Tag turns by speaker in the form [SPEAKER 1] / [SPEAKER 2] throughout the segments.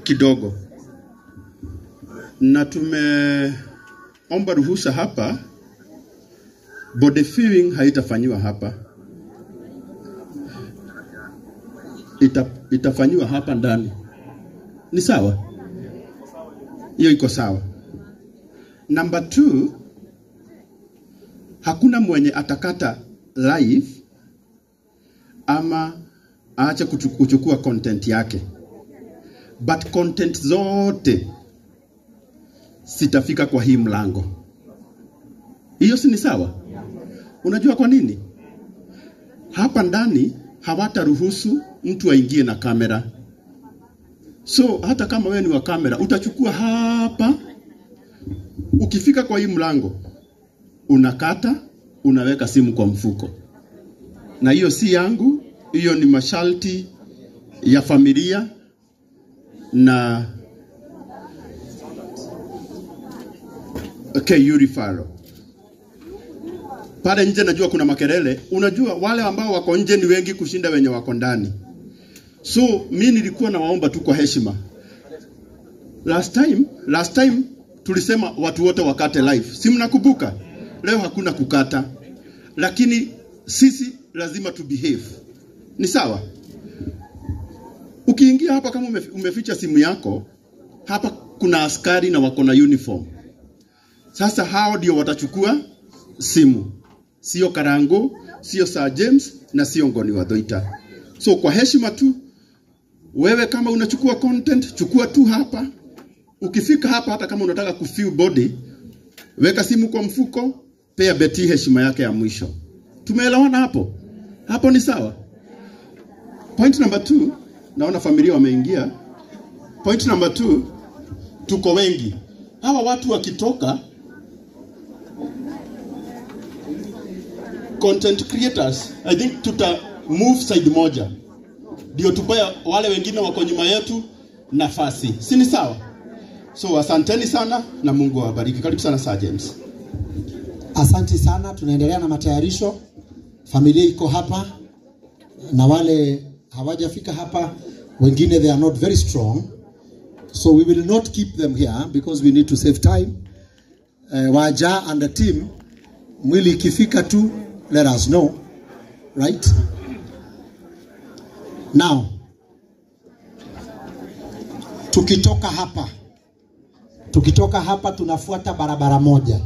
[SPEAKER 1] kidogo, na tumeomba ruhusa hapa. Body viewing haitafanywa hapa, itafanywa hapa ndani. Ni sawa? Hiyo iko sawa. Number 2, hakuna mwenye atakata live ama aache kuchukua content yake, but content zote sitafika kwa hii mlango. Hiyo si ni sawa? Unajua kwa nini? Hapa ndani hawataruhusu mtu aingie na kamera. So hata kama wewe ni wa kamera, utachukua hapa. Ukifika kwa hii mlango, unakata, unaweka simu kwa mfuko. Na hiyo si yangu, hiyo ni masharti ya familia na KU referral. Pale nje najua kuna makelele. Unajua wale ambao wako nje ni wengi kushinda wenye wako ndani. So mimi nilikuwa nawaomba tu kwa heshima. Last time tulisema watu wote wakate live. Si mnakumbuka? Leo hakuna kukata. Lakini sisi lazima tu behave. Ni sawa? Ukiingia hapa kama umeficha simu yako, hapa kuna askari na wako na uniform. Sasa hao ndio watachukua simu. Sio Karango, sio Sir James na sio Ngoni wa Doita. So kwa heshima tu, wewe kama unachukua content, chukua tu hapa. Ukifika hapa, hata kama unataka kufeel body, weka simu kwa mfuko, pea Betty heshima yake ya mwisho. Tumeelewana hapo? Hapo ni sawa? Point number 2, naona familia wameingia. Point number 2, tuko wengi. Hawa watu wakitoka, content creators, I think tuta move side moja. Ndio tupaya wale wengine wako nyuma yetu nafasi. Si ni sawa? So asanteni sana na Mungu awabariki. Karibu sana Sir James.
[SPEAKER 2] Asante sana, tunaendelea na matayarisho. Familia iko hapa na wale hawajafika hapa, wengine they are not very strong. So we will not keep them here because we need to save time. Waja and the team, mwili ikifika tu, let us know. Right? Now, tukitoka hapa tunafuata barabara moja.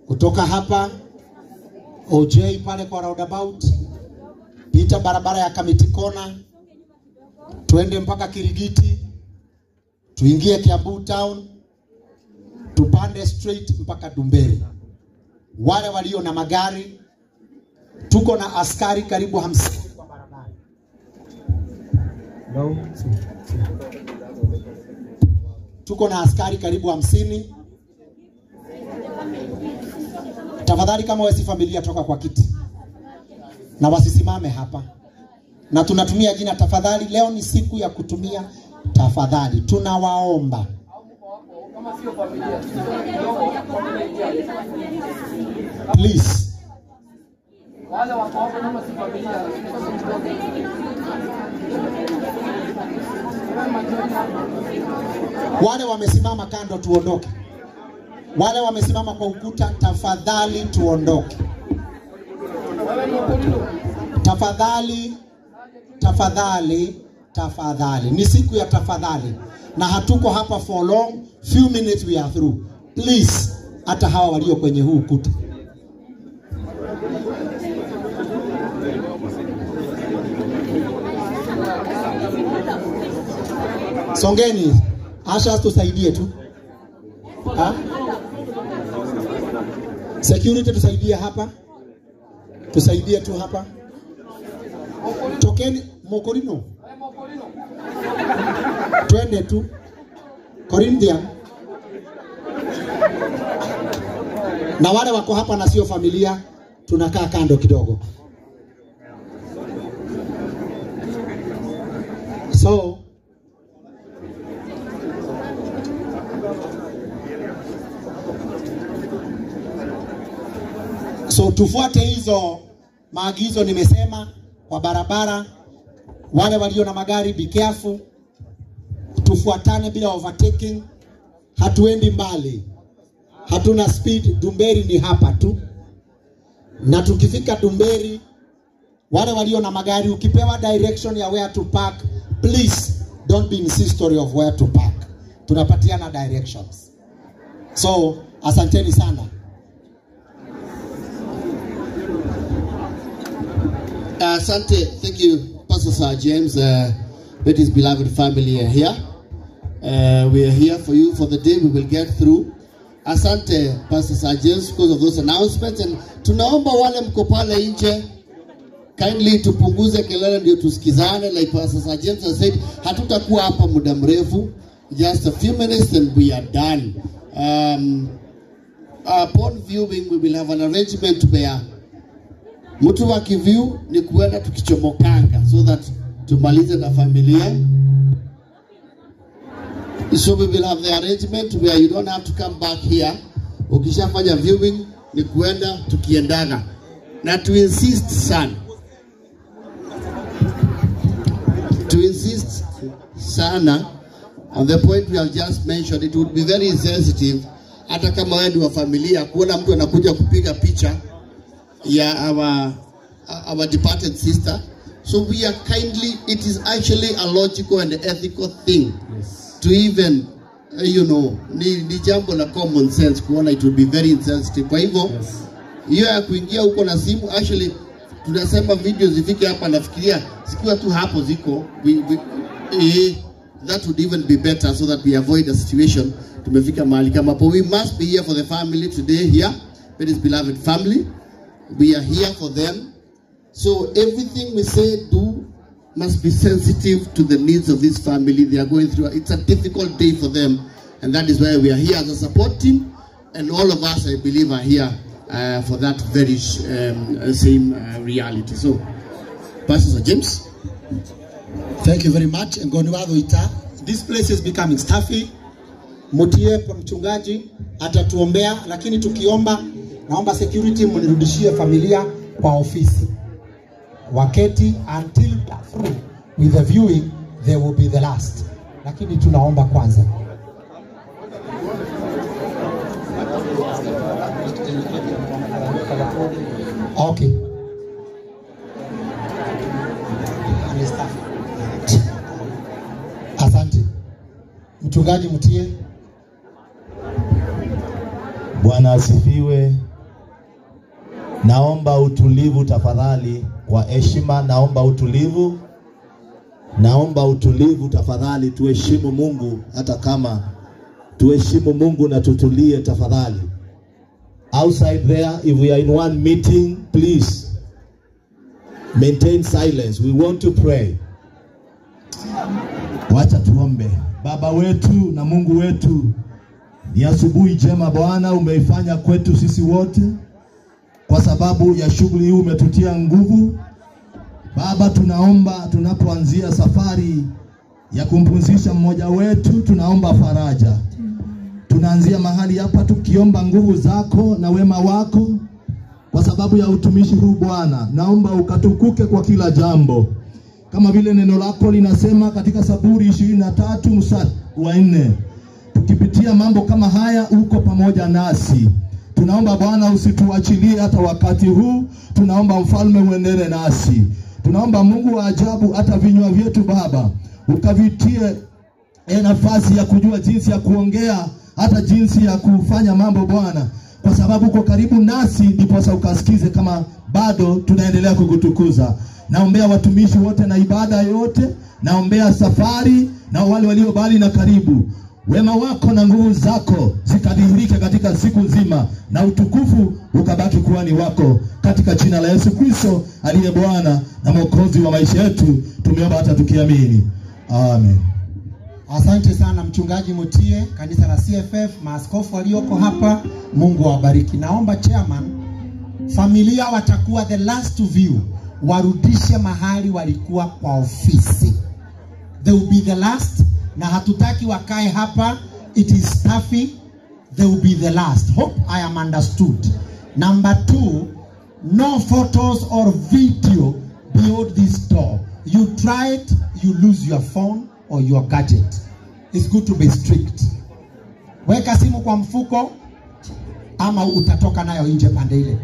[SPEAKER 2] Kutoka hapa OJ pale kwa roundabout, pita barabara ya Kamiti Kona, tuende mpaka Kirigiti, tuingie Kiambu town, tupande straight mpaka Dumberi. Wale walio na magari, tuko na askari karibu 50 kwa barabara. No. Tuko na askari karibu 50. Tafadhali kama wewe si familia, toka kwa kiti na wasisimame hapa. Na tunatumia jina tafadhali. Leo ni siku ya kutumia tafadhali. Tunawaomba. Please. Wale wamesimama kando tuondoke. Wale wamesimama kwa ukuta, tafadhali tuondoke. Tafadhali, tafadhali, tafadhali. Ni siku ya tafadhali. Na hatuko hapa for long. Few minutes we are through. Please, hata hawa walio kwenye huu ukuta. Songeni, Asha tusaidie tu. Ha? Security tusaidie hapa. Tusaidie tu hapa. Tokeni Mokorino. Twende tu. Corinthian. Na wale wako hapa na sio familia, tunakaa kando kidogo. So tufuate hizo maagizo nimesema kwa barabara. Wale walio na magari, be careful. tufuatane bila overtaking. Hatuendi mbali, hatuna speed. Dumberi ni hapa tu, na tukifika Dumberi, wale walio na magari, ukipewa direction ya where to park, please don't be in this story of where to park. Tunapatiana directions. So asanteni sana.
[SPEAKER 3] Asante, thank you, Pastor Sir James. With his beloved family are here. We are here for you for the day. We will get through. Asante, Pastor Sir James, because of those announcements. And tunaomba wale mko pale nje, kindly tupunguze kelele ndio tusikizane. Like Pastor Sir James has said, hatutakuwa hapa muda mrefu. Just a few minutes and we are done. Upon viewing, we will have an arrangement where mtu wa kiview ni kuenda tukichomokanga so that tumalize na familia. So we will have the arrangement where you don't have to come back here. Ukishafanya viewing ni kuenda tukiendana. Na to insist sana. To insist sana on the point we have just mentioned, it would be very insensitive hata kama wewe ni wa familia kuona mtu anakuja kupiga picha ya our departed sister. So we are kindly, it is actually a logical and ethical thing. Yes. To even ni jambo la common sense kuona it would be very insensitive. Kwa hivyo hiyo ya kuingia huko na simu, actually tunasema video zifike hapa, nafikiria sikiwa tu hapo ziko that would even be better so that we avoid a situation tumefika mahali kama hapo. We must be here for the family today here, with his beloved family. We are here for them. So everything we say, do, must be sensitive to the needs of this family. They are going through, it's a difficult day for them. And that is why we are here as a support team. And all of us, I believe, are here for that very same reality. So, Pastor James.
[SPEAKER 2] Thank you very much. This place is becoming stuffy. Mutie mchungaji atatuombea, lakini tukiomba, naomba security mnirudishie familia kwa ofisi. Waketi until through with the viewing, they will be the last. Lakini tunaomba kwanza. Okay. Asante. Mchungaji Mutie.
[SPEAKER 4] Bwana asifiwe. Naomba utulivu tafadhali, kwa heshima naomba utulivu. Naomba utulivu tafadhali, tuheshimu Mungu hata kama tuheshimu Mungu na tutulie tafadhali. Outside there, if we are in one meeting, please maintain silence. We want to pray. Wacha tuombe. Baba wetu na Mungu wetu, ni asubuhi njema Bwana umeifanya kwetu sisi wote. Kwa sababu ya shughuli hii umetutia nguvu. Baba, tunaomba tunapoanzia safari ya kumpumzisha mmoja wetu, tunaomba faraja. Tunaanzia mahali hapa tukiomba nguvu zako na wema wako. Kwa sababu ya utumishi huu Bwana, naomba ukatukuke kwa kila jambo. Kama vile neno lako linasema katika Zaburi 23 mstari wa 4. Tukipitia mambo kama haya uko pamoja nasi. Tunaomba Bwana usituachilie hata wakati huu. Tunaomba mfalme uendelee nasi. Tunaomba Mungu wa ajabu hata vinywa vyetu Baba ukavitie nafasi ya kujua jinsi ya kuongea, hata jinsi ya kufanya mambo Bwana. Kwa sababu uko karibu nasi, ndipo ukasikize kama bado tunaendelea kukutukuza. Naombea watumishi wote na ibada yote. Naombea safari na wale walio mbali na karibu. Wema wako na nguvu zako zikadhihirike katika siku nzima, na utukufu ukabaki kuwa ni wako, katika jina la Yesu Kristo aliye Bwana na Mwokozi wa maisha yetu tumeomba hata tukiamini. Amen.
[SPEAKER 2] Asante sana mchungaji Mutie, kanisa la CFF, maaskofu walioko hapa, Mungu awabariki. Naomba chairman, familia watakuwa the last to view, warudishe mahali walikuwa kwa ofisi. They will be the last, na hatutaki wakae hapa, it is stuffy. They will be the last. Hope I am understood. Number 2, no photos or video beyond this door. You try it, you lose your phone or your gadget. it's good to be strict. Weka simu kwa mfuko ama utatoka nayo nje pande ile.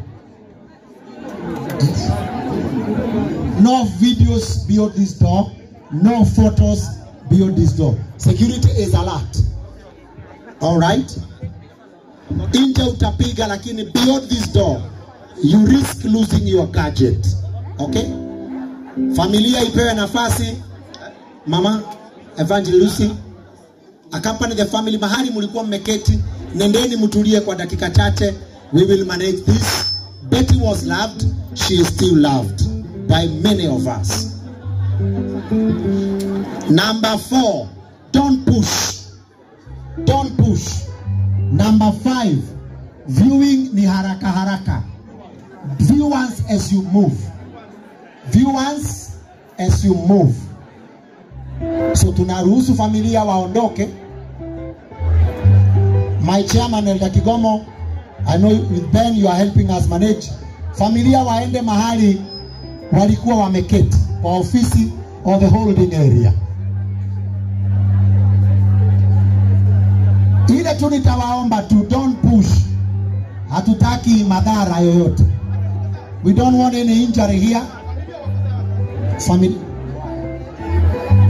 [SPEAKER 2] No videos beyond this door, no photos beyond this door. Security is alert. All right? Nje utapiga, lakini beyond this door you risk losing your gadget. Okay? Familia ipewe nafasi. Mama Evangelist Lucy, accompany the family mahali mulikuwa mmeketi, nendeni mtulie kwa dakika chache. We will manage this. Betty was loved, she is still loved by many of us. Number 4, don't push. Don't push. Number 5, viewing ni haraka haraka. View once as you move. View once as you move. So tunaruhusu familia waondoke. My chairman Elder Kigomo, I know with Ben you are helping us manage. Familia waende mahali walikuwa wameketi kwa ofisi or the holding area. Ile tu nitawaomba tu, don't push. Hatutaki madhara yoyote. We don't want any injury here.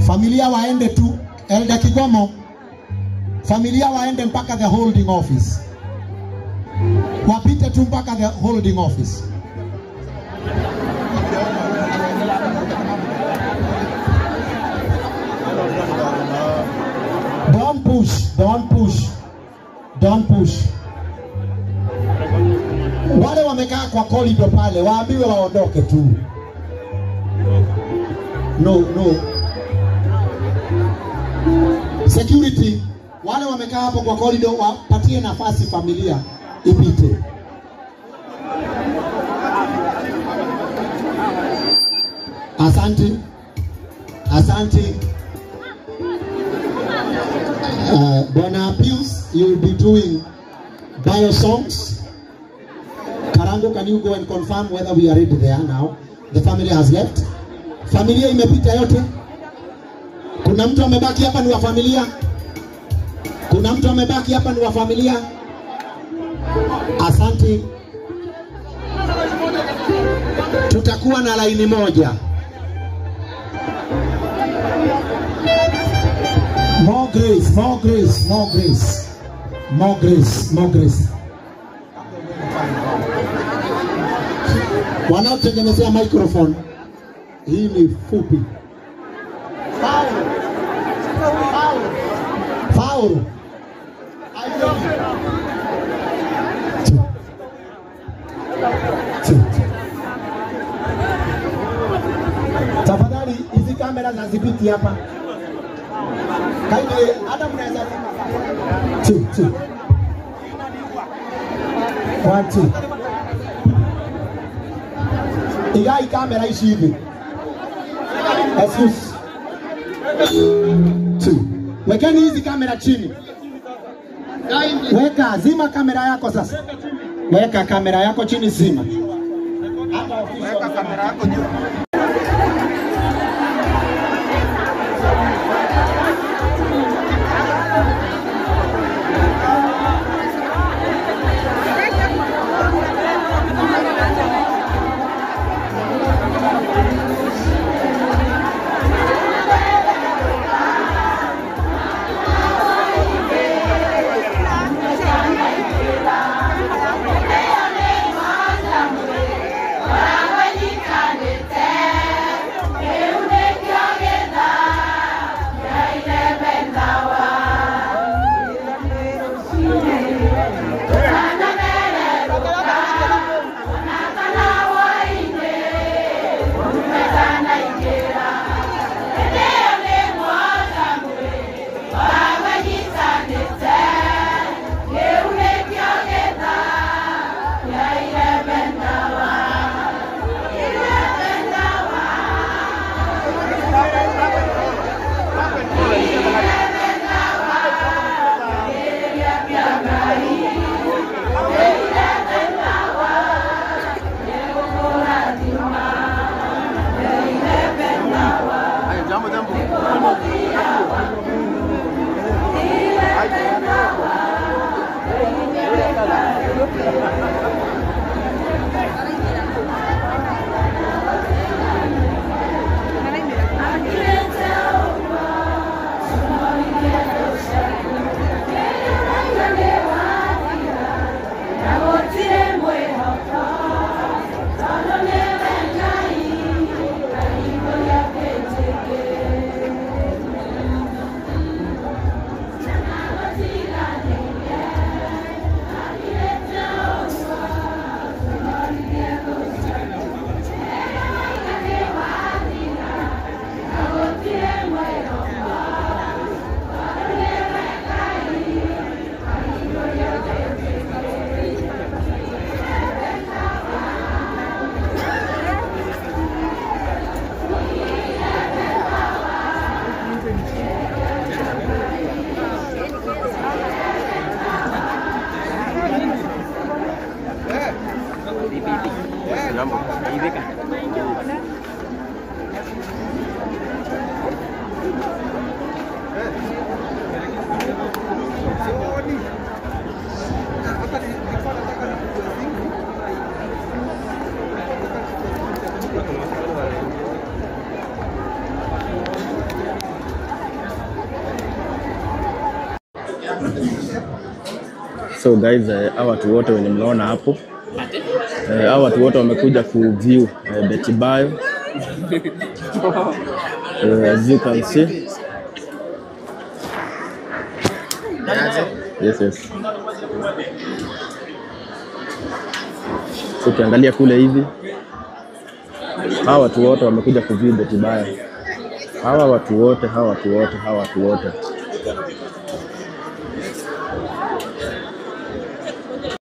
[SPEAKER 2] Familia waende tu. Elder Kigomo, familia waende mpaka the holding office. Wapite tu mpaka the holding office. Don't push, don't push. Don't push. Wale wamekaa kwa corridor pale, waambiwe waondoke tu. No. Security, wale wamekaa hapo kwa corridor wapatie nafasi familia ipite. Asante. Bwana Pius, you will be doing bio songs. Karango, can you go and confirm whether we are ready there now? The family has left. Familia imepita yote. Kuna mtu amebaki hapa ni wa familia? Kuna mtu amebaki hapa ni wa familia? Asante. Tutakuwa na laini moja. More grace, more grace, more grace. More grace, more grace. Wanaotengenezea microphone hii ni fupi. Faul. Tafadhali hizi kamera zazipiti hapa. Kaide hata mnaweza two. 1 2. Igai kamera ishi hivi. Excuse. 2. Wekeni hizi kamera chini. Weka, zima kamera yako sasa. Weka kamera yako chini, zima. Weka kamera yako juu.
[SPEAKER 5] Thank you. So guys, hawa watu wote wenye mnaona hapo, hawa watu wote wamekuja ku view Beti Bayo. As you can see. Yes. So ukiangalia kule hivi, hawa watu wote wamekuja ku view Beti Bayo. Hawa watu wote.